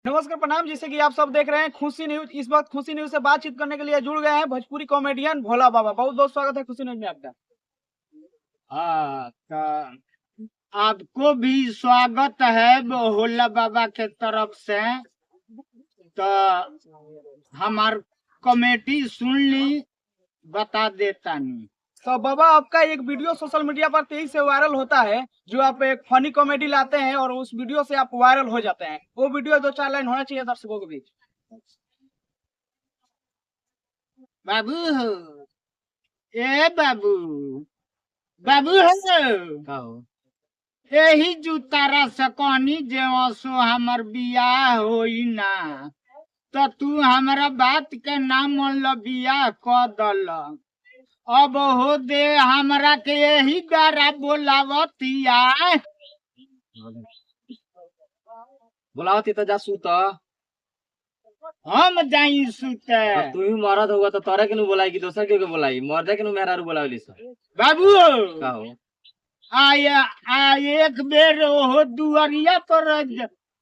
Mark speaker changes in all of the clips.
Speaker 1: नमस्कार प्रणाम। जैसे कि आप सब देख रहे हैं खुशी न्यूज। इस वक्त खुशी न्यूज से बातचीत करने के लिए जुड़ गए हैं भोजपुरी कॉमेडियन भोला बाबा। बहुत बहुत स्वागत है खुशी न्यूज में आपका।
Speaker 2: आपको भी स्वागत है भोला बाबा के तरफ से। तो हमार कमेटी सुन ली, बता देता नहीं।
Speaker 1: तो बाबा आपका एक वीडियो सोशल मीडिया पर तेजी से वायरल होता है, जो आप एक फनी कॉमेडी लाते हैं और उस वीडियो से आप वायरल हो जाते हैं। वो वीडियो 2-4 लाइन होना चाहिए दर्शकों के बीच।
Speaker 2: बाबू हो, ए बाबू, बाबू हो, यही जूतारा सकनी जेसो हमर बियाह होई ना, तो तू हमारा बात के नाम बियाह क दल। अब हो दे हमरा के यही गारा बोलावतिया।
Speaker 3: बोलावती तो जा सूत।
Speaker 2: हम जाई सुते।
Speaker 3: तू ही मरद होगा तो तोरे के नु बोलाई कि दोसर के बोलाई? मर्दे के नु मेहरारू बोलावली स।
Speaker 2: बाबू
Speaker 3: का हो
Speaker 2: आ एक बेर हो दुआरिया पर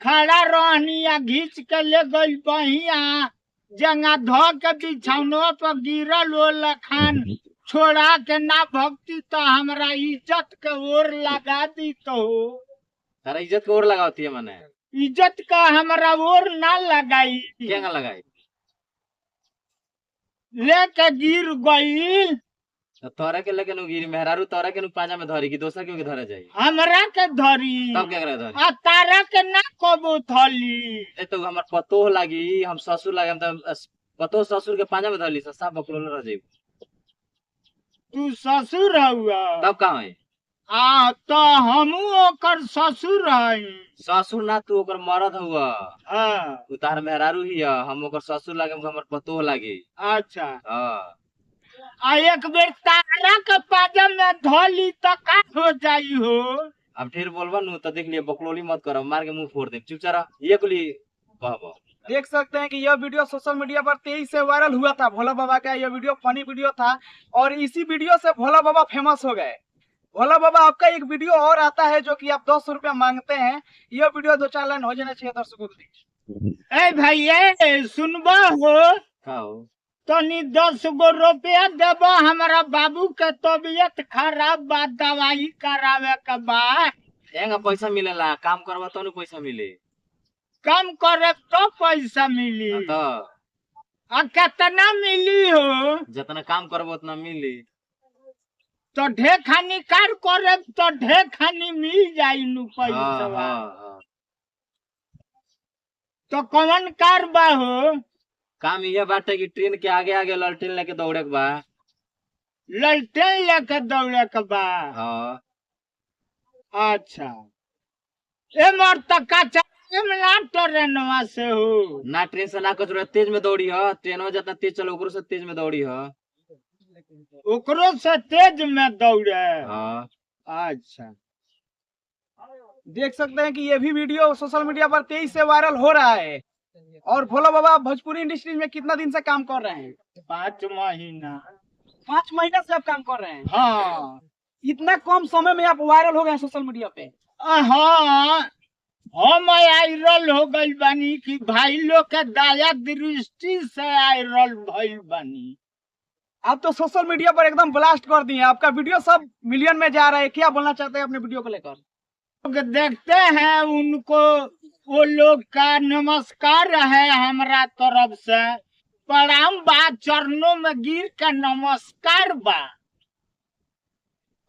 Speaker 2: खड़ा रहनी आ घींच के ले गई बहिया, जंगा धो के बिछौनवा पर गिरल ओ लखान छोड़ा के ना भक्ति तो हमरा इज्जत के ओर लगा दी। तो
Speaker 3: तारा इज्जत को और लगावती है माने?
Speaker 2: इज्जत का हमरा ओर ना लगाई,
Speaker 3: क्या लगाई?
Speaker 2: लेके गिर गई।
Speaker 3: तो तोरे के लेके नु गिरी मेहरारू तोरे के नु पांजा में धरी कि दोसर के धरे जाई?
Speaker 2: हमरा के धरी
Speaker 3: तब क्या करे धरी?
Speaker 2: आ तारा के ना कबो थली।
Speaker 3: ए तो हमर पतो लागी, हम ससुर लागे, हम तो पतो ससुर के पांजा में धरली स, सब बकलोल रह जाई।
Speaker 2: तू ससुर हुआ
Speaker 3: तब का है?
Speaker 2: तो हमू ओकर ससुर हई।
Speaker 3: ससुर ना, तू ओकर मरद हुआ।
Speaker 2: हाँ
Speaker 3: तू तार मेहरारू ही है, हम ओकर ससुर लागे, हमर पतो लागी।
Speaker 2: अच्छा।
Speaker 3: हां
Speaker 2: आ एक बेर तारा के पाजा में धोली तो का हो जाई हो?
Speaker 3: अब फिर बोलबा नु तो देख लिए, बकलोली मत कर, मार के मुंह फोड़ दे। चुपचाप ये कुली बाबा।
Speaker 1: देख सकते हैं कि यह वीडियो सोशल मीडिया पर तेजी से वायरल हुआ था। भोला बाबा का यह वीडियो फनी वीडियो था और इसी वीडियो से भोला बाबा फेमस हो गए। भोला बाबा आपका एक वीडियो और आता है जो कि आप 200 रुपया मांगते हैं। यह वीडियो 2-4 लाइन हो जाना चाहिए दर्शकों के बीच।
Speaker 2: ए भैया सुनबा हो,
Speaker 3: खाओ
Speaker 2: तनी 10 गो रुपया देबो, हमारा बाबू के तबीयत खराब बा, दवाई करावे के बा।
Speaker 3: एंगा पैसा मिलेला, काम करबा तो नु पैसा मिले।
Speaker 2: काम करे तो पैसा मिली।
Speaker 3: तो
Speaker 2: आ कितना मिली हो?
Speaker 3: जितना काम करबो उतना मिली।
Speaker 2: तो ढेखानी कार करे तो ढेखानी मिल जाई नु पैसा।
Speaker 3: हां
Speaker 2: तो कौन कार बा हो?
Speaker 3: काम ये बाटे कि ट्रेन के आगे आगे ललटेन लेके दौड़े के बा।
Speaker 2: ललटेन लेके दौड़े के बा?
Speaker 3: हां
Speaker 2: अच्छा। ए मोर तका ना ट्रेनवा से हो
Speaker 3: ना, ट्रेन से ना कुछ तेज में दौड़ी ह। ट्रेन में जितना तेज चलो ओकरो से तेज में दौड़ी ह।
Speaker 2: ओकरो से तेज में दौड़े।
Speaker 3: हां
Speaker 2: अच्छा।
Speaker 1: देख सकते हैं कि ये भी वीडियो सोशल मीडिया पर तेजी से वायरल हो रहा है। और भोला बाबा भोजपुरी इंडस्ट्री में कितना दिन से काम कर रहे हैं?
Speaker 2: 5 महीना।
Speaker 1: 5 महीना से आप काम कर रहे हैं?
Speaker 2: हाँ।
Speaker 1: इतना कम समय में आप वायरल हो गए सोशल मीडिया पे?
Speaker 2: हाँ, हम वायरल हो गई बानी कि भाई लोग के दया दृष्टि से वायरल भइल बानी।
Speaker 1: आप तो सोशल मीडिया पर एकदम ब्लास्ट कर दिए। आपका वीडियो सब मिलियन में जा रहा है। क्या बोलना चाहते हैं अपने वीडियो को लेकर?
Speaker 2: लोग देखते हैं, उनको वो लोग का नमस्कार है हमारा तरफ से, प्रणाम बा, चरणों में गिर के नमस्कार बा।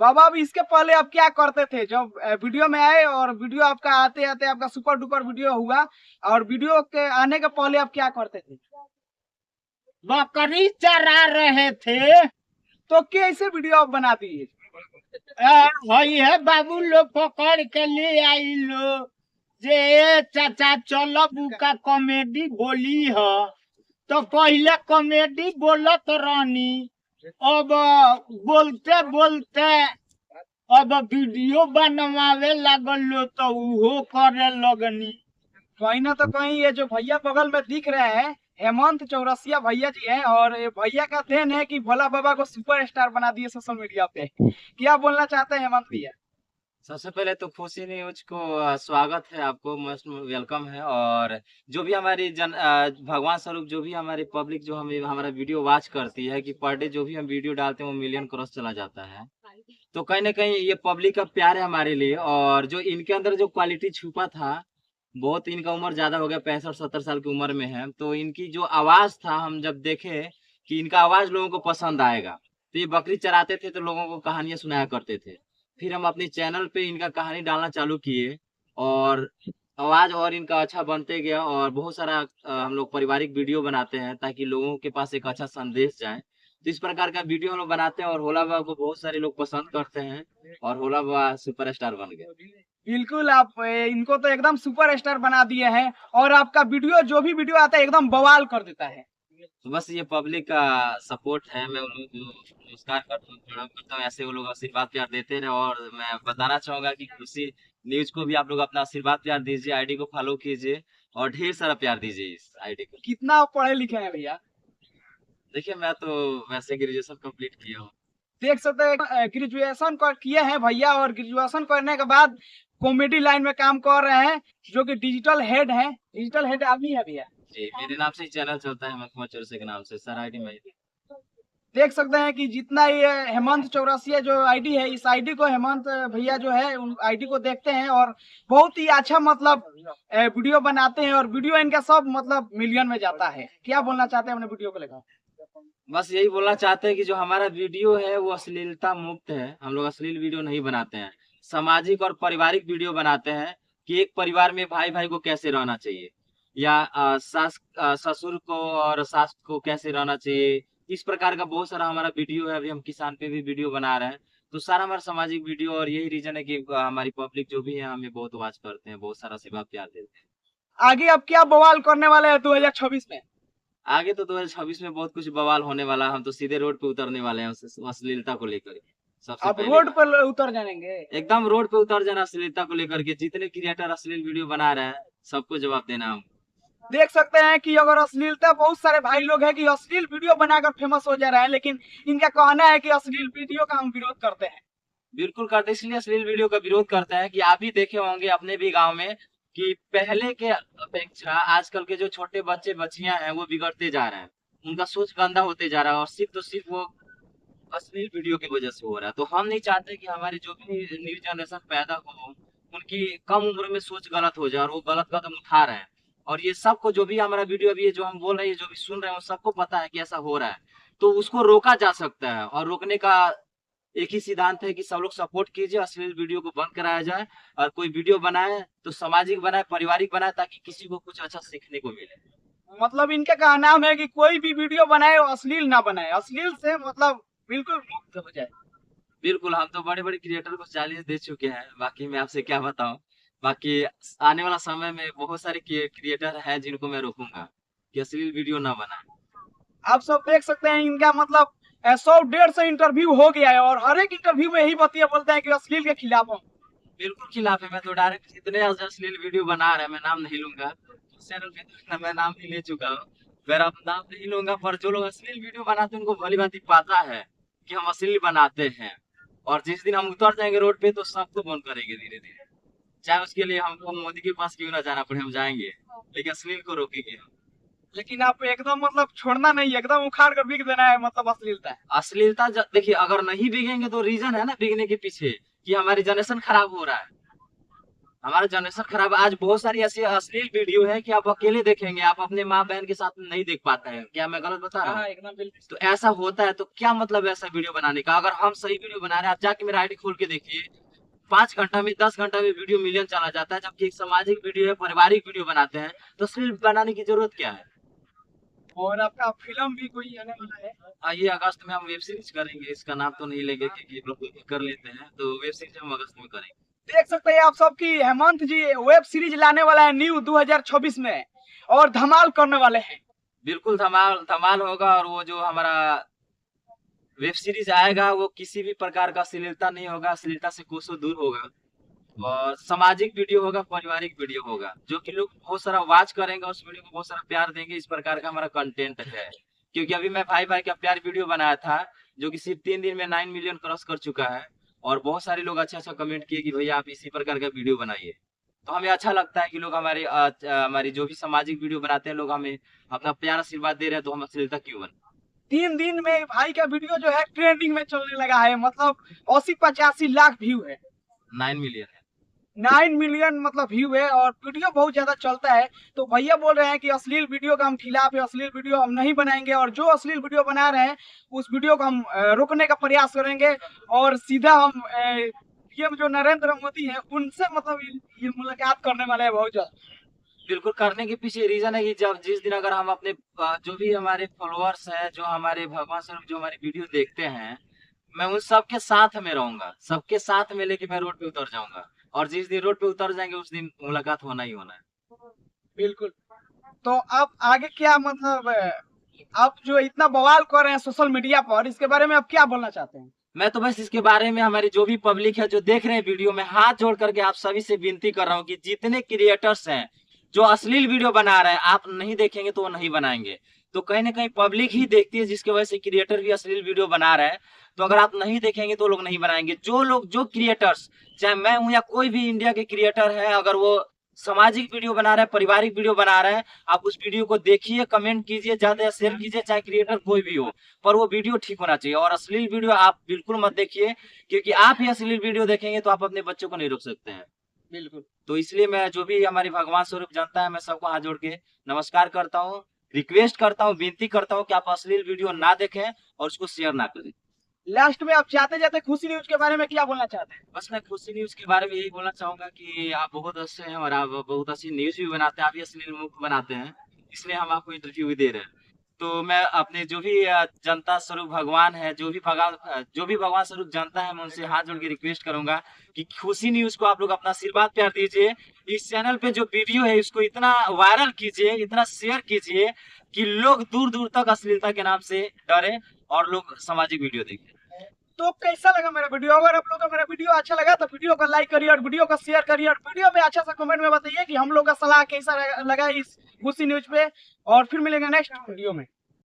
Speaker 1: बाबा अब इसके पहले आप क्या करते थे जब वीडियो में आए? और वीडियो आपका आते आते आपका सुपर डुपर वीडियो हुआ, और वीडियो के आने के पहले आप क्या करते थे?
Speaker 2: बकरी चरा रहे थे।
Speaker 1: तो कैसे वीडियो आप बना दिए?
Speaker 2: हई है बाबू लोग पकड़ के ले आई लो, जे चाचा चलो बुका कॉमेडी बोली है। तो पहले कॉमेडी बोलत रहनी, अब बोलते बोलते अब वीडियो बनवावे लगल लो, तो उहो करे लगनी।
Speaker 1: कहीं ना तो कहीं ये जो भैया बगल में दिख रहे हैं हेमंत चौरसिया भैया जी हैं, और ये भैया का देन है कि भोला बाबा को सुपरस्टार बना दिए सोशल मीडिया पे। क्या बोलना चाहते हैं हेमंत भैया?
Speaker 3: सबसे पहले तो खुशी न्यूज को स्वागत है, आपको मोस्ट वेलकम है। और जो भी हमारी भगवान स्वरूप जो भी हमारी पब्लिक जो हमें हमारा वीडियो वॉच करती है कि पर डे जो भी हम वीडियो डालते हैं वो मिलियन क्रॉस चला जाता है। तो कहीं ना कहीं ये पब्लिक का प्यार है हमारे लिए। और जो इनके अंदर जो क्वालिटी छुपा था, बहुत इनका उम्र ज्यादा हो गया, 65-70 साल की उम्र में है, तो इनकी जो आवाज था हम जब देखे कि इनका आवाज लोगों को पसंद आएगा, तो ये बकरी चराते थे तो लोगों को कहानियां सुनाया करते थे। फिर हम अपने चैनल पे इनका कहानी डालना चालू किए और आवाज और इनका अच्छा बनते गया। और बहुत सारा हम लोग पारिवारिक वीडियो बनाते हैं ताकि लोगों के पास एक अच्छा संदेश जाए। तो इस प्रकार का वीडियो हम लोग बनाते हैं और होला बाबा को बहुत सारे लोग पसंद करते हैं और होला बाबा सुपरस्टार बन गए।
Speaker 1: बिल्कुल, आप इनको तो एकदम सुपरस्टार बना दिए हैं। और आपका वीडियो जो भी वीडियो आता है एकदम बवाल कर देता है।
Speaker 3: तो बस ये पब्लिक का सपोर्ट है, मैं उन लोगों को नमस्कार करता हूँ, प्रणाम करता हूँ, ऐसे वो लोग आशीर्वाद प्यार देते रहे। और मैं बताना चाहूंगा कि खुशी न्यूज को भी आप लोग अपना आशीर्वाद प्यार दीजिए, आईडी को फॉलो कीजिए और ढेर सारा प्यार दीजिए इस आईडी को।
Speaker 1: कितना आप पढ़े लिखे हैं भैया?
Speaker 3: देखिए मैं तो वैसे ग्रेजुएशन कंप्लीट किया हूँ।
Speaker 1: देख सकते हैं ग्रेजुएशन किए हैं भैया, और ग्रेजुएशन करने के बाद कॉमेडी लाइन में काम कर रहे हैं, जो कि डिजिटल हेड है। डिजिटल हेड आदमी है भैया।
Speaker 3: जी, मेरे नाम से ही चैनल चलता है, मखमल चौरसिया के नाम से। सर आईडी में
Speaker 1: देख सकते हैं कि जितना ये हेमंत चौरसिया जो आईडी है, इस आईडी को हेमंत भैया जो है उन आईडी को देखते हैं और बहुत ही अच्छा मतलब वीडियो बनाते हैं। और वीडियो इनका सब मतलब मिलियन में जाता है। क्या बोलना चाहते हैं अपने वीडियो को लेकर?
Speaker 3: बस यही बोलना चाहते हैं कि जो हमारा वीडियो है वो अश्लीलता मुक्त है। हम लोग अश्लील वीडियो नहीं बनाते हैं, सामाजिक और पारिवारिक वीडियो बनाते हैं कि एक परिवार में भाई भाई को कैसे रहना चाहिए, या ससुर को और सास को कैसे रहना चाहिए। इस प्रकार का बहुत सारा हमारा वीडियो है। अभी हम किसान पे भी वीडियो बना रहे हैं। तो सारा हमारा सामाजिक वीडियो, और यही रीजन है कि हमारी पब्लिक जो भी है हमें बहुत वॉच करते हैं, बहुत सारा सेवा प्यार देते हैं।
Speaker 1: आगे अब क्या बवाल करने वाले हैं 2026 में?
Speaker 3: आगे तो 2026 में बहुत कुछ बवाल होने वाला है। हम तो सीधे रोड पे उतरने वाले हैं अश्लीलता को लेकर। सबसे
Speaker 1: अब
Speaker 3: पहले
Speaker 1: रोड पर उतर जाएंगे?
Speaker 3: एकदम रोड पे उतर जाना अश्लीलता को लेकर के। जितने क्रिएटर अश्लील वीडियो बना रहे हैं सबको जवाब देना हम।
Speaker 1: देख सकते हैं कि अगर अश्लीलता, बहुत सारे भाई लोग हैं कि अश्लील वीडियो बनाकर फेमस हो जा रहे हैं, लेकिन इनका कहना है कि अश्लील वीडियो का हम विरोध करते हैं।
Speaker 3: बिल्कुल करते, इसलिए अश्लील वीडियो का विरोध करते हैं कि आप भी देखे होंगे अपने भी गांव में कि पहले के अपेक्षा आजकल के जो छोटे बच्चे बच्चियां हैं वो बिगड़ते जा रहे हैं। उनका सोच गंदा होते जा रहा है और सिर्फ तो सिर्फ वो अश्लील वीडियो की वजह से हो रहा है। तो हम नहीं चाहते कि हमारी जो भी न्यू जनरेशन पैदा हो उनकी कम उम्र में सोच गलत हो जाए और वो गलत कदम उठा रहे हैं। और ये सबको जो भी हमारा वीडियो अभी जो हम बोल रहे हैं, जो भी सुन रहे हैं, वो सबको पता है कि ऐसा हो रहा है। तो उसको रोका जा सकता है और रोकने का एक ही सिद्धांत है कि सब लोग सपोर्ट कीजिए, अश्लील वीडियो को बंद कराया जाए। और कोई वीडियो बनाए तो सामाजिक बनाए, पारिवारिक बनाए, ताकि किसी को कुछ अच्छा सीखने को मिले।
Speaker 1: मतलब इनका कहना है कि कोई भी वीडियो बनाए वो अश्लील ना बनाए, अश्लील से मतलब बिल्कुल मुक्त हो जाए।
Speaker 3: बिल्कुल, हम तो बड़े बड़े क्रिएटर को चैलेंज दे चुके हैं। बाकी मैं आपसे क्या बताऊं। बाकी आने वाला समय में बहुत सारे क्रिएटर हैं जिनको मैं रोकूंगा कि अश्लील वीडियो ना बनाए।
Speaker 1: आप सब देख सकते हैं इनका मतलब 100-150 इंटरव्यू हो गया है, और हर एक इंटरव्यू में यही बतिया बोलते हैं कि अश्लील के खिलाफ हूँ।
Speaker 3: बिल्कुल खिलाफ है। मैं तो डायरेक्ट जितने अश्लील वीडियो बना रहे हैं, मैं नाम नहीं लूंगा, उस चैनल पे तो मैं नाम भी ले चुका हूँ, फिर अब नाम नहीं लूंगा। पर जो लोग अश्लील वीडियो बनाते हैं उनको भली भांति पता है कि हम अश्लील बनाते हैं। और जिस दिन हम उतर जाएंगे रोड पे तो सबको बंद करेंगे धीरे धीरे। चाहे उसके लिए हमको मोदी के पास क्यों ना जाना पड़े, हम जाएंगे, लेकिन अश्लील को रोकेंगे हम।
Speaker 1: लेकिन आप एकदम मतलब छोड़ना नहीं, एकदम उखाड़ कर बिक देना है, मतलब अश्लीलता है।
Speaker 3: अश्लीलता देखिए, अगर नहीं बिकेंगे तो रीजन है ना बिकने के पीछे कि हमारी जनरेशन खराब हो रहा है। हमारा जनरेशन खराब है। आज बहुत सारी ऐसी अश्लील वीडियो है कि आप अकेले देखेंगे, आप अपने माँ बहन के साथ नहीं देख पाते हैं। क्या मैं गलत बता रहा हूँ?
Speaker 1: एकदम बिल्कुल।
Speaker 3: तो ऐसा होता है, तो क्या मतलब ऐसा वीडियो बनाने का? अगर हम सही वीडियो बना रहे हैं, आप जाके मेरा आईडी खोल के देखिए, 5 घंटा में 10 घंटा में वीडियो मिलियन चला जाता है। जबकि एक सामाजिक वीडियो है, पारिवारिक वीडियो बनाते हैं, तो अश्लील बनाने की जरूरत क्या है?
Speaker 1: और आपका फिल्म भी कोई आने वाला है?
Speaker 3: ये अगस्त में हम वेब सीरीज करेंगे। इसका नाम तो नहीं लेंगे क्योंकि लोग कर लेते हैं, तो वेब सीरीज हम अगस्त में करेंगे।
Speaker 1: देख सकते हैं आप सब की हेमंत जी वेब सीरीज लाने वाला है न्यू 2026 में, और धमाल करने वाले हैं।
Speaker 3: बिल्कुल धमाल धमाल होगा। और वो जो हमारा वेब सीरीज आएगा वो किसी भी प्रकार का अश्लीलता नहीं होगा, अश्लीलता से कोसों दूर होगा। और सामाजिक वीडियो होगा, पारिवारिक वीडियो होगा, जो कि लोग बहुत सारा वॉच करेंगे, उस वीडियो को बहुत सारा प्यार देंगे। इस प्रकार का हमारा कंटेंट है। क्योंकि अभी मैं भाई भाई का प्यार वीडियो बनाया था, जो कि सिर्फ 3 दिन में 9 मिलियन क्रॉस कर चुका है। और बहुत सारे लोग अच्छा कमेंट किए कि भैया आप इसी प्रकार का वीडियो बनाइए। तो हमें अच्छा लगता है कि लोग हमारी जो भी सामाजिक वीडियो बनाते हैं, लोग हमें अपना प्यार आशीर्वाद दे रहे हैं, तो हम अश्लीलता क्यों बने।
Speaker 1: 3 दिन में भाई का वीडियो जो है ट्रेंडिंग में चलने लगा है, मतलब 80-85 लाख व्यू है,
Speaker 3: 9 मिलियन है।
Speaker 1: 9 मिलियन मतलब व्यू है, और वीडियो बहुत ज्यादा चलता है। तो भैया बोल रहे हैं कि अश्लील वीडियो का हम खिलाफ है, अश्लील वीडियो हम नहीं बनाएंगे, और जो अश्लील वीडियो बना रहे हैं उस वीडियो को हम रोकने का प्रयास करेंगे, और सीधा हम पीएम जो नरेंद्र मोदी है उनसे मतलब ये मुलाकात करने वाले हैं बहुत जल्द।
Speaker 3: बिल्कुल, करने के पीछे रीजन है कि जब जिस दिन अगर हम अपने जो भी हमारे फॉलोअर्स हैं, जो हमारे भगवान स्वरूप जो हमारी वीडियो देखते हैं, मैं उन सबके साथ में रहूंगा, सबके साथ में लेके मैं रोड पे उतर जाऊंगा, और जिस दिन रोड पे उतर जाएंगे उस दिन मुलाकात होना ही होना है।
Speaker 1: बिल्कुल। तो अब आगे क्या मतलब आप जो इतना बवाल कर रहे हैं सोशल मीडिया पर, इसके बारे में आप क्या बोलना चाहते हैं?
Speaker 3: मैं तो बस इसके बारे में हमारी जो भी पब्लिक है जो देख रहे हैं वीडियो में, हाथ जोड़ करके आप सभी से विनती कर रहा हूँ कि जितने क्रिएटर्स हैं जो अश्लील वीडियो बना रहे हैं, आप नहीं देखेंगे तो वो नहीं बनाएंगे। तो कहीं ना कहीं पब्लिक ही देखती है, जिसकी वजह से क्रिएटर भी अश्लील वीडियो बना रहे हैं। तो अगर आप नहीं देखेंगे तो लोग नहीं बनाएंगे। जो क्रिएटर्स, चाहे मैं हूं या कोई भी इंडिया के क्रिएटर है, अगर वो सामाजिक वीडियो बना रहे हैं, पारिवारिक वीडियो बना रहे हैं, आप उस वीडियो को देखिए, कमेंट कीजिए, ज्यादा शेयर कीजिए, चाहे क्रिएटर कोई भी हो, पर वो वीडियो ठीक होना चाहिए। और अश्लील वीडियो आप बिल्कुल मत देखिए, क्योंकि आप ही अश्लील वीडियो देखेंगे तो आप अपने बच्चों को नहीं रोक सकते हैं।
Speaker 1: बिल्कुल।
Speaker 3: तो इसलिए मैं जो भी हमारी भगवान स्वरूप जनता है, मैं सबको हाथ जोड़ के नमस्कार करता हूँ, रिक्वेस्ट करता हूँ, विनती करता हूँ कि आप अश्लील वीडियो ना देखें और उसको शेयर ना करें।
Speaker 1: लास्ट में आप जाते जाते खुशी न्यूज के बारे में क्या बोलना चाहते हैं?
Speaker 3: बस मैं खुशी न्यूज के बारे में यही बोलना चाहूंगा कि आप बहुत अच्छे हैं और आप बहुत अच्छी न्यूज भी बनाते हैं, आप भी अश्लील मुक्त बनाते हैं, इसलिए हम आपको इंटरव्यू भी दे रहे हैं। तो मैं अपने जो भी जनता स्वरूप भगवान है, जो भी भगवान स्वरूप जनता है, मैं उनसे हाथ जोड़ के रिक्वेस्ट करूंगा कि खुशी न्यूज को आप लोग अपना आशीर्वाद प्यार दीजिए। इस चैनल पे जो वीडियो है इसको इतना वायरल कीजिए, इतना शेयर कीजिए कि लोग दूर दूर तक अश्लीलता के नाम से डरे और लोग सामाजिक वीडियो देखें।
Speaker 1: तो कैसा लगा मेरा वीडियो? अगर आप लोगों को मेरा वीडियो अच्छा लगा तो वीडियो को लाइक करिए और वीडियो को शेयर करिए, और वीडियो में अच्छा सा कमेंट में बताइए कि हम लोग का सलाह कैसा लगा इस खुशी न्यूज पे। और फिर मिलेंगे नेक्स्ट वीडियो में।